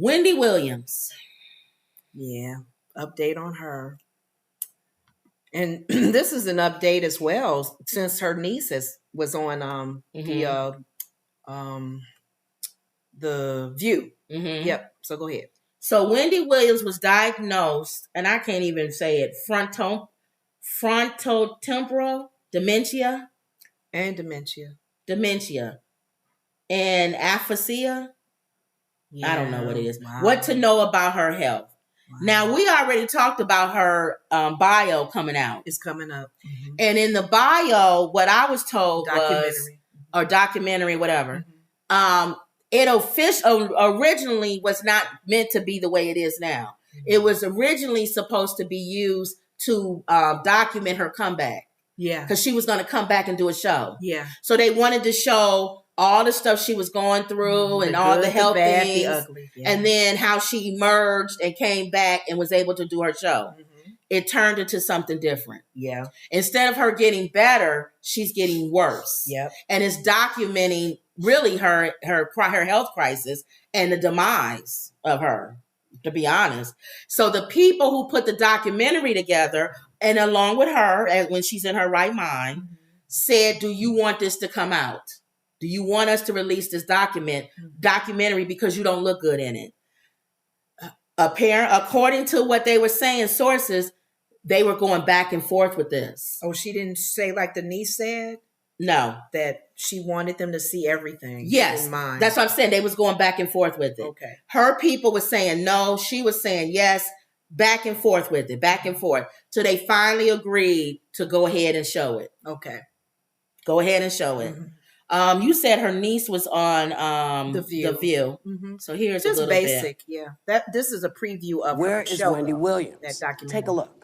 Wendy Williams. Yeah, update on her. And this is an update as well, since her niece was on the View. Mm-hmm. Yep. So go ahead. So Wendy Williams was diagnosed, and I can't even say it, frontotemporal dementia. And dementia. And aphasia. Yeah. I don't know what it is. Wow. What to know about her health. Wow. Now, we already talked about her bio coming out. It's coming up. Mm-hmm. And in the bio, what I was told or documentary, whatever, it originally was not meant to be the way it is now. Mm-hmm. It was originally supposed to be used to document her comeback. Yeah. Because she was going to come back and do a show. Yeah. So they wanted to show all the stuff she was going through and all the health things. The ugly. Yeah. And then how she emerged and came back and was able to do her show. Mm-hmm. It turned into something different. Yeah. Instead of her getting better, she's getting worse. Yep. And it's documenting really her health crisis and the demise of her, to be honest. So the people who put the documentary together, and along with her, when she's in her right mind, said, do you want this to come out? Do you want us to release this documentary because you don't look good in it? According to what they were saying, sources, they were going back and forth with this. Oh, she didn't say like the niece said? No. That she wanted them to see everything. Yes. In mind. That's what I'm saying. They was going back and forth with it. Okay. Her people were saying no. She was saying yes. Back and forth with it. Back and forth. So they finally agreed to go ahead and show it. Okay. Go ahead and show it. Mm-hmm. You said her niece was on The View. Mm-hmm. So here's just a little basic, bit. Yeah. This is a preview of Where her is show, Wendy Williams? That documentary. Take a look.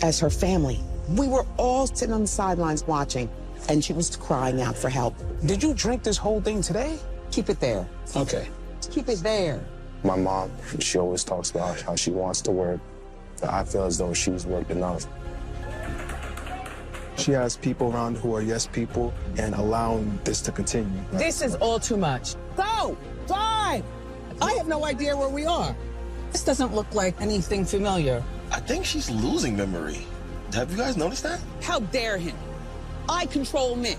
As her family, we were all sitting on the sidelines watching, and she was crying out for help. Did you drink this whole thing today? Keep it there. Okay. Keep it there. My mom, she always talks about how she wants to work, but I feel as though she's worked enough. She has people around who are yes people and allowing this to continue. This is all too much. Go! Drive! I have no idea where we are. This doesn't look like anything familiar. I think she's losing memory. Have you guys noticed that? How dare him? I control me.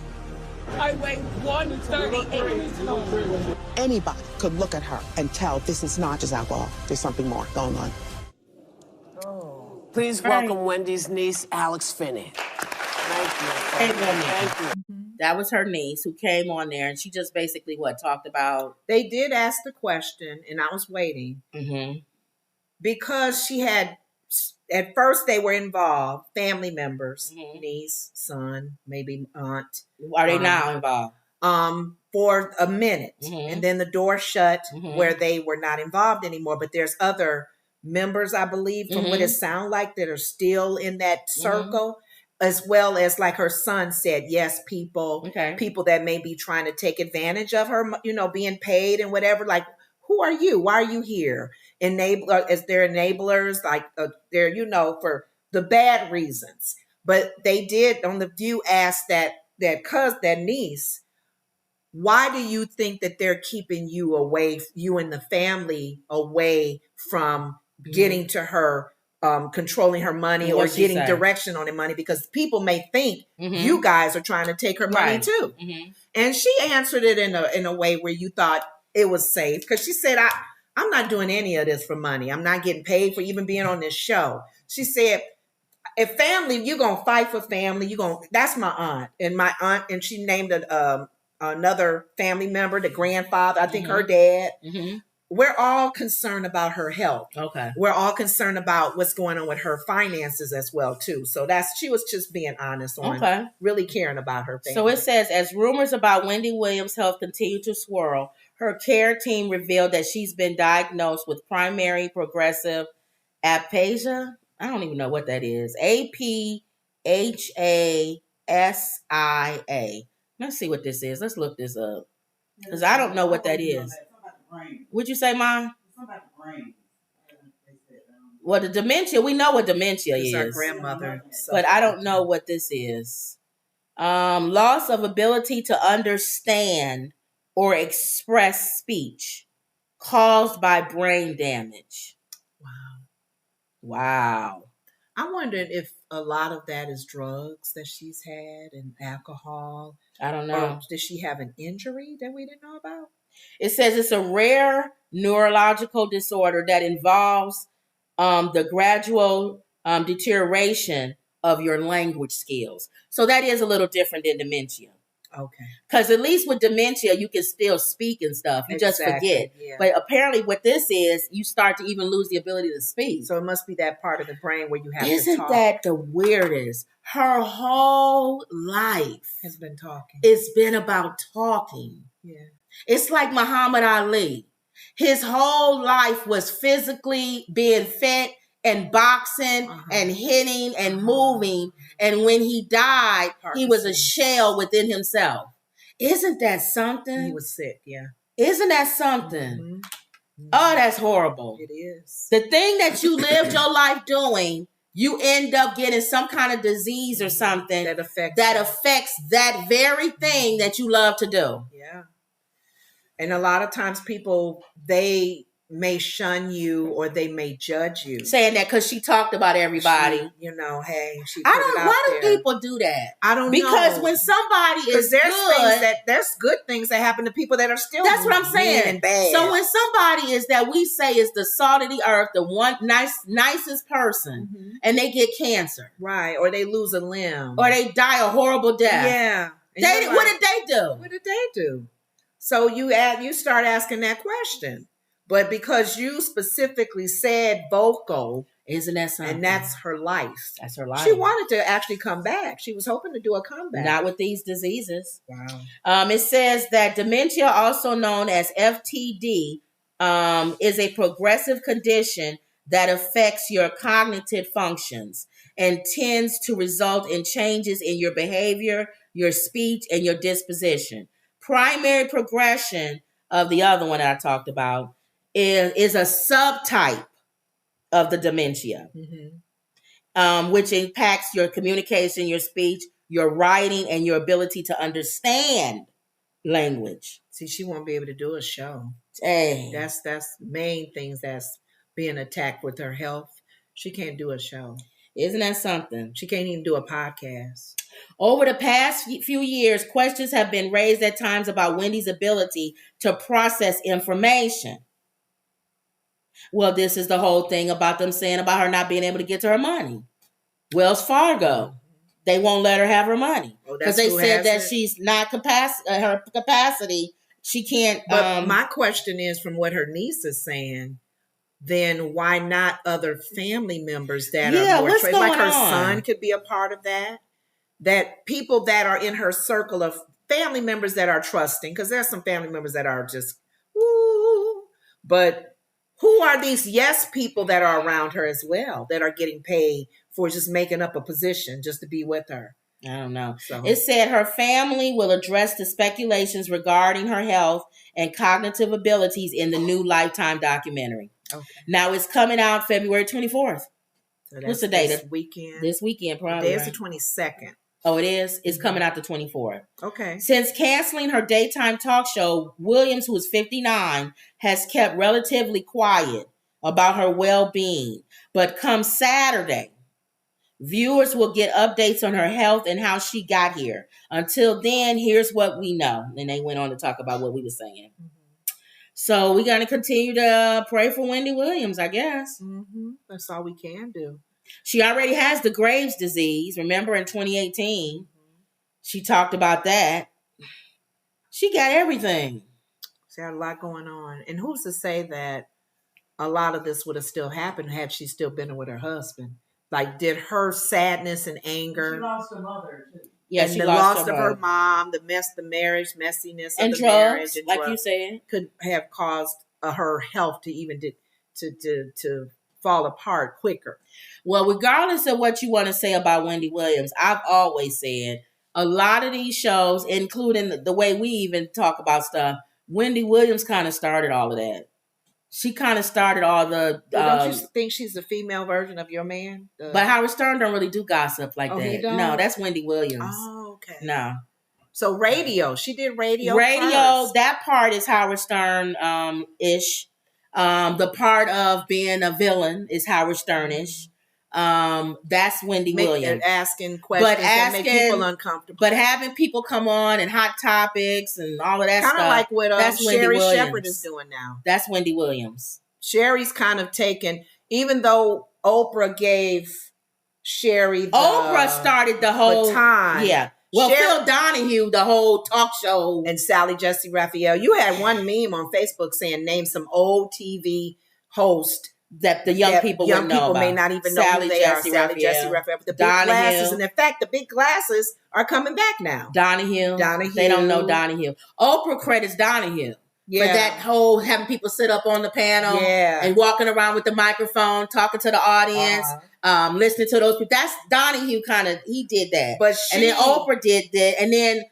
I weigh 138. Anybody could look at her and tell this is not just alcohol. There's something more going on. Please welcome Wendy's niece, Alex Finney. Thank you. Thank you. That was her niece who came on there, and she just basically talked about. They did ask the question, and I was waiting because she had. At first, they were involved, family members, niece, son, maybe aunt. Are they now involved? For a minute, and then the door shut where they were not involved anymore. But there's other members, I believe, from what it sounds like, that are still in that circle. As well as, like her son said, yes, people that may be trying to take advantage of her, being paid and whatever. Like, who are you? Why are you here? As their enablers, like they're, for the bad reasons. But they did on The View ask that niece, why do you think that they're keeping you away, you and the family away from getting to her? Controlling her money or getting direction on her money, because people may think you guys are trying to take her money too. And she answered it in a way where you thought it was safe, because she said, I'm not doing any of this for money. I'm not getting paid for even being on this show. She said, if family, you're going to fight for family. That's my aunt. And she named another family member, the grandfather, I think her dad. We're all concerned about her health. Okay. We're all concerned about what's going on with her finances as well, too. So she was just being honest on really caring about her family. So it says, as rumors about Wendy Williams' health continue to swirl, her care team revealed that she's been diagnosed with primary progressive aphasia. I don't even know what that is. Aphasia. Let's see what this is. Let's look this up. Because I don't know what that is. What'd you say, Mom? Well, the dementia, we know what dementia is. Our grandmother. But I don't know what this is. Loss of ability to understand or express speech, caused by brain damage. Wow. I wondered if a lot of that is drugs that she's had and alcohol. I don't know. Or did she have an injury that we didn't know about? It says it's a rare neurological disorder that involves the gradual deterioration of your language skills. So that is a little different than dementia. Okay. Because at least with dementia, you can still speak and stuff. You just forget. Yeah. But apparently what this is, you start to even lose the ability to speak. So it must be that part of the brain where you have to talk. Isn't that the weirdest? Her whole life has been talking. It's been about talking. Yeah. It's like Muhammad Ali. His whole life was physically being fit and boxing and hitting and moving. And when he died, he was a shell within himself. Isn't that something? He was sick, yeah. Isn't that something? Oh, that's horrible. It is. The thing that you lived your life doing, you end up getting some kind of disease or something that affects that very thing that you love to do. Yeah. And a lot of times people, they may shun you or they may judge you. Saying that because she talked about everybody. Hey, she put it out why there. do people do that? I don't know. Because when somebody is there's good things that happen to people that are still that's what I'm saying. And bad. So when somebody is that we say is the salt of the earth, the one nicest person, and they get cancer. Right. Or they lose a limb. Or they die a horrible death. Yeah. What did they do? What did they do? So you start asking that question. But because you specifically said vocal, isn't that something? And that's her life. That's her life. She wanted to actually come back. She was hoping to do a comeback. Not with these diseases. Wow. It says that dementia, also known as FTD, is a progressive condition that affects your cognitive functions and tends to result in changes in your behavior, your speech, and your disposition. Primary progression of the other one I talked about is a subtype of the dementia, which impacts your communication, your speech, your writing, and your ability to understand language. See, she won't be able to do a show. Dang. That's main things that's being attacked with her health. She can't do a show. Isn't that something? She can't even do a podcast. Over the past few years, questions have been raised at times about Wendy's ability to process information. Well, this is the whole thing about them saying about her not being able to get to her money. Wells Fargo, they won't let her have her money because they said that she's not her capacity. She can't. But my question is, from what her niece is saying, then why not other family members that are more what's going like her on? son could be a part of that? That people that are in her circle of family members that are trusting, because there's some family members that are just, woo, but who are these yes people that are around her as well that are getting paid for just making up a position just to be with her? I don't know. So it said her family will address the speculations regarding her health and cognitive abilities in the new Lifetime documentary. Okay. Now it's coming out February 24th. So what's the date? This weekend. This weekend, probably. Today's the 22nd. Oh, it is? It's coming out the 24th. Okay. Since canceling her daytime talk show, Williams, who is 59, has kept relatively quiet about her well-being. But come Saturday, viewers will get updates on her health and how she got here. Until then, here's what we know. And they went on to talk about what we were saying. So we're going to continue to pray for Wendy Williams, I guess. That's all we can do. She already has the Graves' disease. Remember in 2018, she talked about that. She got everything. She had a lot going on. And who's to say that a lot of this would have still happened had she still been with her husband? Like, did her sadness and anger... She lost her mother, too. Yeah, and she the lost of her mom, the marriage, messiness and of the drugs, marriage, and like drugs, you said, could have caused her health to even to fall apart quicker. Well, regardless of what you want to say about Wendy Williams, I've always said a lot of these shows, including the way we even talk about stuff, Wendy Williams kind of started all of that. She kind of started all the... don't you think she's the female version of your man? But Howard Stern don't really do gossip like that. He don't? No, that's Wendy Williams. Oh, okay. No. So radio. She did radio Radio, first. that part is Howard Stern-ish. The part of being a villain is Howard Sternish. That's Wendy Williams. Asking questions that make people uncomfortable. But having people come on and hot topics and all of that stuff. Kind of like what that's Sherry Wendy Shepherd is doing now. That's Wendy Williams. Sherry's kind of taken, even though Oprah gave Sherry Oprah started the whole time. Yeah. Well, Phil Donahue, the whole talk show. And Sally Jesse Raphael. You had one meme on Facebook saying, name some old TV host that the young people wouldn't know about. May not even know who they are. Sally Jesse Raphael. But the big glasses. And in fact, the big glasses are coming back now. Donahue. They don't know Donahue. Oprah credits Donahue. For that whole having people sit up on the panel and walking around with the microphone, talking to the audience, listening to those people. That's Donahue he did that. And then Oprah did that. And then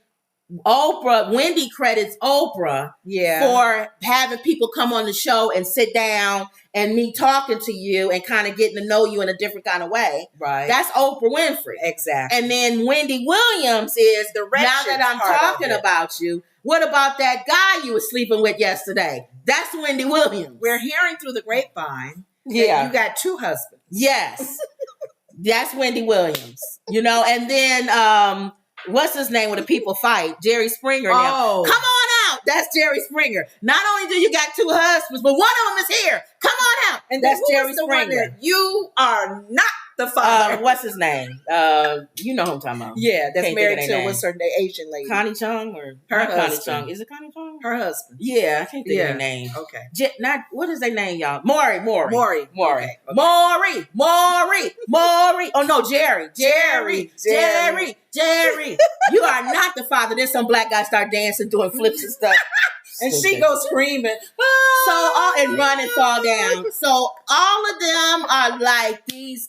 Wendy credits Oprah for having people come on the show and sit down and me talking to you and kind of getting to know you in a different kind of way. Right. That's Oprah Winfrey. Exactly. And then Wendy Williams is, now that I'm talking about you, what about that guy you were sleeping with yesterday? That's Wendy Williams. We're hearing through the grapevine that you got 2 husbands. Yes. That's Wendy Williams. And then what's his name when the people fight? Jerry Springer now. Come on out. That's Jerry Springer. Not only do you got 2 husbands, but one of them is here. Come on out. And that's Jerry Springer. You are not the father. What's his name? You know who I'm talking about. Yeah, that's married to what's her Asian lady. Connie Chung or her Connie husband. Chung. Is it Connie Chung? Her husband. Yeah, I can't think of her name. Okay. What is their name, y'all? Maury. Okay. Maury. Oh no, Jerry. You are not the father. Then some black guy start dancing, doing flips and stuff. And she goes screaming. And run and fall down. So all of them are like these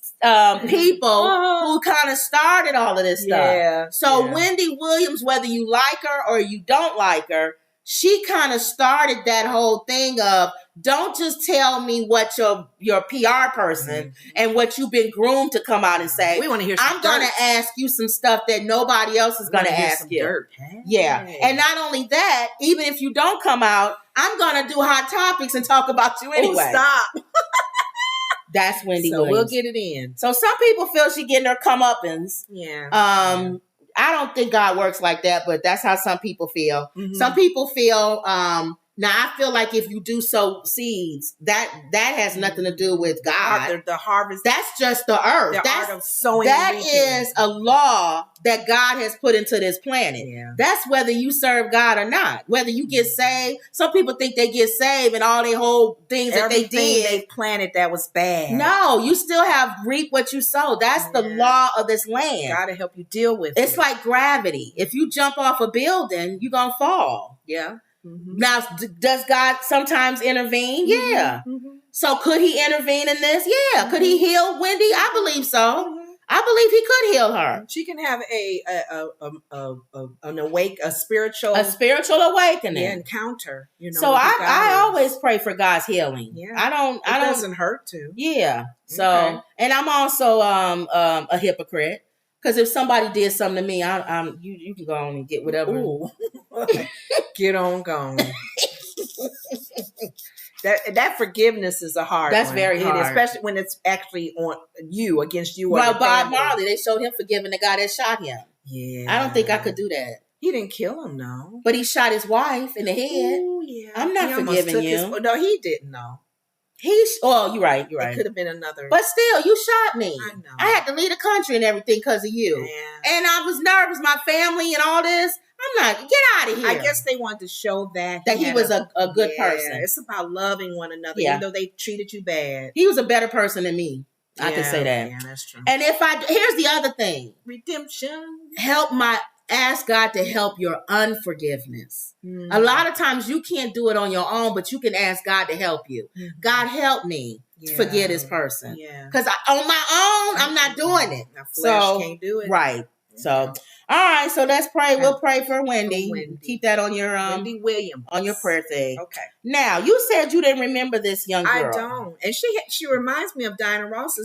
people who kind of started all of this stuff. So Wendy Williams, whether you like her or you don't like her, she kind of started that whole thing of don't just tell me what your PR person and what you've been groomed to come out and say. We want to hear some I'm going to ask you some stuff that nobody else is going to ask you. Dirt, huh? Yeah. And not only that, even if you don't come out, I'm going to do hot topics and talk about you anyway. Stop. That's Wendy so Williams. We'll get it in. So some people feel she getting her comeuppance. Yeah. I don't think God works like that, but that's how some people feel. Mm-hmm. Some people feel, now I feel like if you do sow seeds, that has nothing to do with God. The harvest. That's just the earth. Art of sowing. That is a law that God has put into this planet. Yeah. That's whether you serve God or not. Whether you get saved. Some people think they get saved and all their whole things that they did. They planted that was bad. No, you still have reap what you sow. That's the law of this land. God to help you deal with it. It's like gravity. If you jump off a building, you're going to fall. Yeah. Mm-hmm. Now, does God sometimes intervene? Mm-hmm. Yeah. Mm-hmm. So could he intervene in this? Yeah. Mm-hmm. Could he heal Wendy? I believe so. Mm-hmm. I believe he could heal her. She can have a spiritual awakening, encounter. So I always pray for God's healing. Yeah, it doesn't hurt to. Yeah. So and I'm also a hypocrite. Because if somebody did something to me, you can go on and get whatever. Get on going. That forgiveness is a hard That's one. Very hard. Especially when it's actually on you, against you. Well, Bob Marley, they showed him forgiving the guy that shot him. Yeah. I don't think I could do that. He didn't kill him, no. But he shot his wife in the head. Oh, yeah. I'm not forgiving you. No, he didn't, no. You're right. It could have been another. But still, you shot me. I know. I had to leave the country and everything because of you. Yeah. And I was nervous, my family and all this. I'm not, get out of here. I guess they wanted to show that he was a good person. It's about loving one another, even though they treated you bad. He was a better person than me. I can say that. Yeah, that's true. And here's the other thing. Redemption. Ask God to help your unforgiveness. A lot of times you can't do it on your own, but you can ask God to help you. God, help me to forgive this person. Because on my own, I'm not doing it. My flesh can't do it. Right. So, all right. So let's pray. We'll pray for Wendy. Keep that on your Wendy Williams on your prayer thing. Okay. Now, you said you didn't remember this young girl. I don't. And she reminds me of Diana Ross's